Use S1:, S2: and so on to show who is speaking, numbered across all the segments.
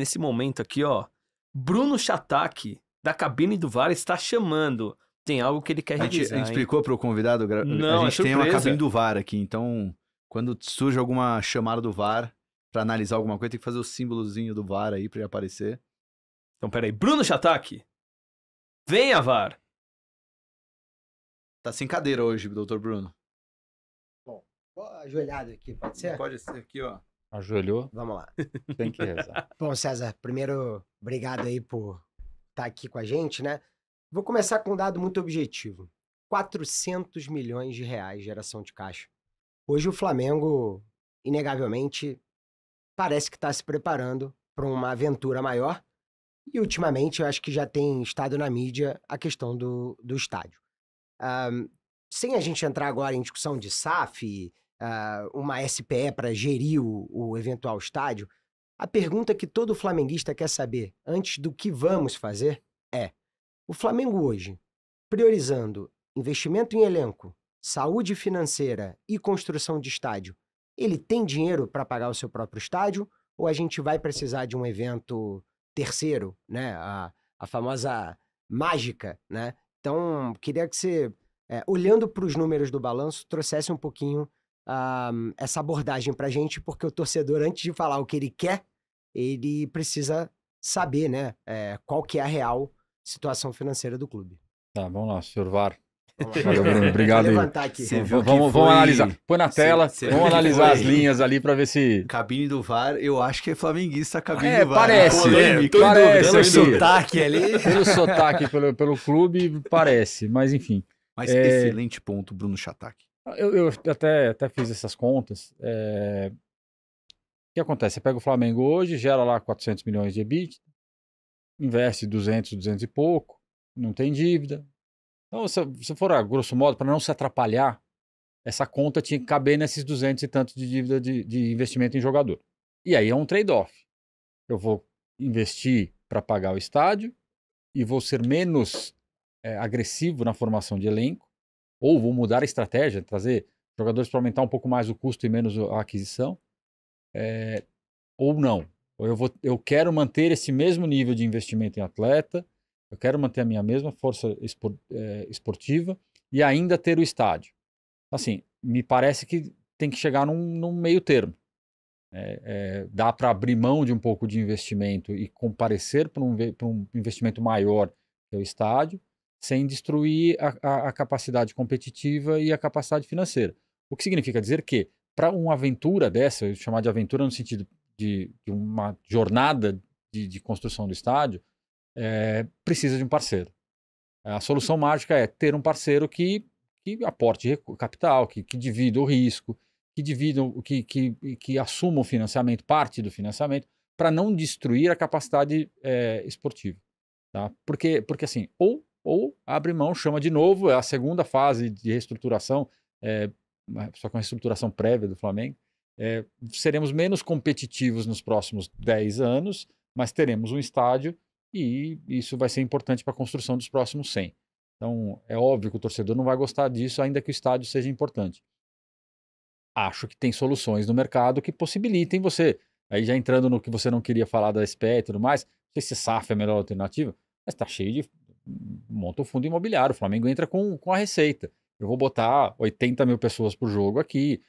S1: nesse momento aqui, ó, Bruno Chattak, da cabine do VAR, está chamando. Tem algo que ele quer
S2: A gente
S1: revisar, hein?
S2: explicou para o convidado,
S1: Não,
S2: a
S1: é
S2: gente tem uma
S1: surpresa.
S2: cabine do VAR aqui, então quando surge alguma chamada do VAR para analisar alguma coisa, tem que fazer o símbolozinho do VAR aí para ele aparecer.
S1: Então, peraí. Bruno Chattak, venha, VAR.
S2: Tá sem cadeira hoje, doutor Bruno.
S3: Bom, vou ajoelhado aqui, pode ser?
S2: Pode ser aqui, ó.
S4: Ajoelhou?
S3: Vamos lá.
S4: Tem que rezar.
S3: Bom, César, primeiro, obrigado aí por estar aqui com a gente, né? Vou começar com um dado muito objetivo. 400 milhões de reais geração de caixa. Hoje o Flamengo, inegavelmente, parece que está se preparando para uma aventura maior. E ultimamente eu acho que já tem estado na mídia a questão do estádio. Sem a gente entrar agora em discussão de SAF, uma SPE para gerir o eventual estádio, a pergunta que todo flamenguista quer saber antes do que vamos fazer é: o Flamengo hoje, priorizando investimento em elenco, saúde financeira e construção de estádio, ele tem dinheiro para pagar o seu próprio estádio ou a gente vai precisar de um evento terceiro, né? A famosa mágica, né? Então, queria que você, olhando para os números do balanço, trouxesse um pouquinho essa abordagem para a gente, porque o torcedor, antes de falar o que ele quer, ele precisa saber, né? Qual que é a real situação financeira do clube.
S4: Tá, vamos lá, senhor VAR.
S3: Vamos lá.
S4: Valeu, Bruno. Obrigado
S3: Vou
S4: aí.
S3: levantar aqui.
S2: Você viu que
S4: Vamos
S2: foi-
S4: analisar. Põe na tela,
S2: Cê
S4: vamos
S2: viu que
S4: analisar
S2: foi-
S4: as linhas ali pra ver se...
S2: Cabine do VAR, eu acho que é flamenguista a cabine
S4: É,
S2: do VAR.
S4: parece.
S2: Polêmica.
S4: Parece,
S1: Pelo
S4: aqui.
S1: sotaque ali.
S4: Pelo sotaque, pelo clube, parece. Mas, enfim.
S2: Mas excelente ponto, Bruno Chattak.
S4: Eu até fiz essas contas. O que acontece? Você pega o Flamengo hoje, gera lá 400 milhões de EBITDA, investe 200 e pouco, não tem dívida. Então, se for a grosso modo, para não se atrapalhar, essa conta tinha que caber nesses 200 e tantos de dívida de investimento em jogador. E aí é um trade-off. Eu vou investir para pagar o estádio e vou ser menos agressivo na formação de elenco, ou vou mudar a estratégia, trazer jogadores para aumentar um pouco mais o custo e menos a aquisição, ou não. Ou eu quero manter esse mesmo nível de investimento em atleta, eu quero manter a minha mesma força esportiva e ainda ter o estádio. Assim, me parece que tem que chegar num meio termo. Dá para abrir mão de um pouco de investimento e comparecer para um investimento maior que é o estádio, sem destruir a capacidade competitiva e a capacidade financeira. O que significa dizer que, para uma aventura dessa, eu chamar de aventura no sentido de uma jornada de construção do estádio, precisa de um parceiro. A solução mágica é ter um parceiro que aporte capital, que divida o risco, que assuma o financiamento, parte do financiamento, para não destruir a capacidade esportiva. Tá? Porque assim, ou abre mão, chama de novo, é a segunda fase de reestruturação, só com a reestruturação prévia do Flamengo, seremos menos competitivos nos próximos 10 anos, mas teremos um estádio e isso vai ser importante para a construção dos próximos 100. Então, é óbvio que o torcedor não vai gostar disso, ainda que o estádio seja importante. Acho que tem soluções no mercado que possibilitem você, aí já entrando no que você não queria falar da SPE e tudo mais, não sei se SAF é a melhor alternativa, mas está cheio de... monta um fundo imobiliário, o Flamengo entra com a receita. Eu vou botar 80 mil pessoas por jogo aqui,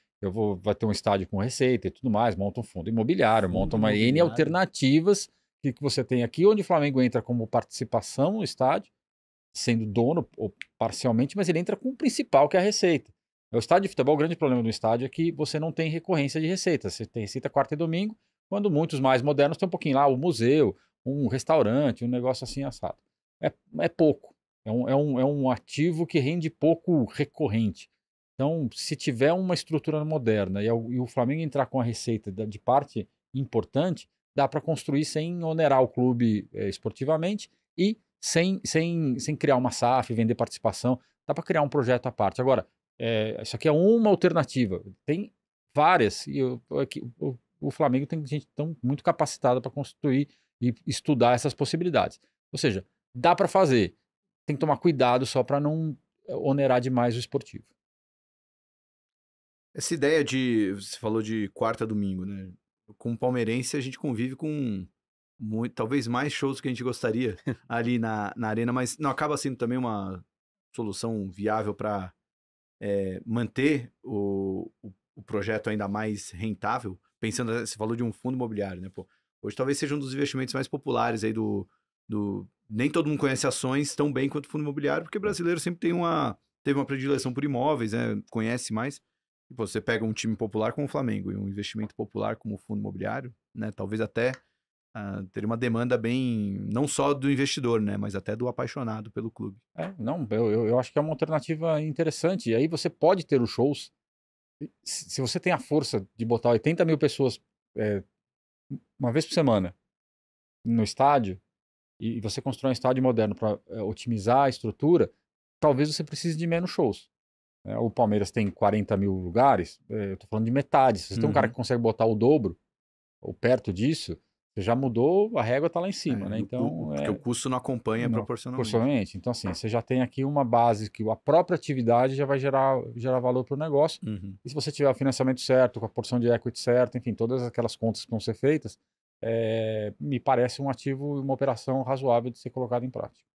S4: vai ter um estádio com receita e tudo mais, monta um fundo imobiliário, monta uma N alternativas que você tem aqui, onde o Flamengo entra como participação no estádio, sendo dono ou parcialmente, mas ele entra com o principal, que é a receita. O estádio de futebol, o grande problema do estádio é que você não tem recorrência de receita. Você tem receita quarta e domingo, quando muitos mais modernos tem um pouquinho lá, o museu, um restaurante, um negócio assim assado. É pouco. É um ativo que rende pouco recorrente. Então, se tiver uma estrutura moderna e o Flamengo entrar com a receita de parte importante, dá para construir sem onerar o clube esportivamente e sem criar uma SAF, vender participação. Dá para criar um projeto à parte. Agora, isso aqui é uma alternativa. Tem várias. E o Flamengo tem gente tão muito capacitada para construir e estudar essas possibilidades. Ou seja, dá para fazer. Tem que tomar cuidado só para não onerar demais o esportivo.
S2: Essa ideia você falou de quarta a domingo, né? Com o palmeirense a gente convive com talvez mais shows que a gente gostaria ali na arena, mas não acaba sendo também uma solução viável para manter o projeto ainda mais rentável, pensando, você falou de um fundo imobiliário, né? Pô, hoje talvez seja um dos investimentos mais populares aí nem todo mundo conhece ações tão bem quanto o fundo imobiliário, porque o brasileiro sempre teve uma predileção por imóveis, né? Conhece mais. E pô, você pega um time popular como o Flamengo e um investimento popular como o fundo imobiliário, né? Talvez até ter uma demanda bem, não só do investidor, né? Mas até do apaixonado pelo clube.
S4: Não, eu acho que é uma alternativa interessante. E aí você pode ter os shows. Se você tem a força de botar 80 mil pessoas uma vez por semana no estádio, e você constrói um estádio moderno para otimizar a estrutura, talvez você precise de menos shows. O Palmeiras tem 40 mil lugares, eu tô falando de metade. Se você tem um cara que consegue botar o dobro, ou perto disso, você já mudou, a régua tá lá em cima, né? Então,
S2: porque o custo não acompanha proporcionalmente.
S4: Então, assim, você já tem aqui uma base que a própria atividade já vai gerar valor para o negócio. E se você tiver o financiamento certo, com a porção de equity certa, enfim, todas aquelas contas que vão ser feitas, me parece um ativo, uma operação razoável de ser colocada em prática.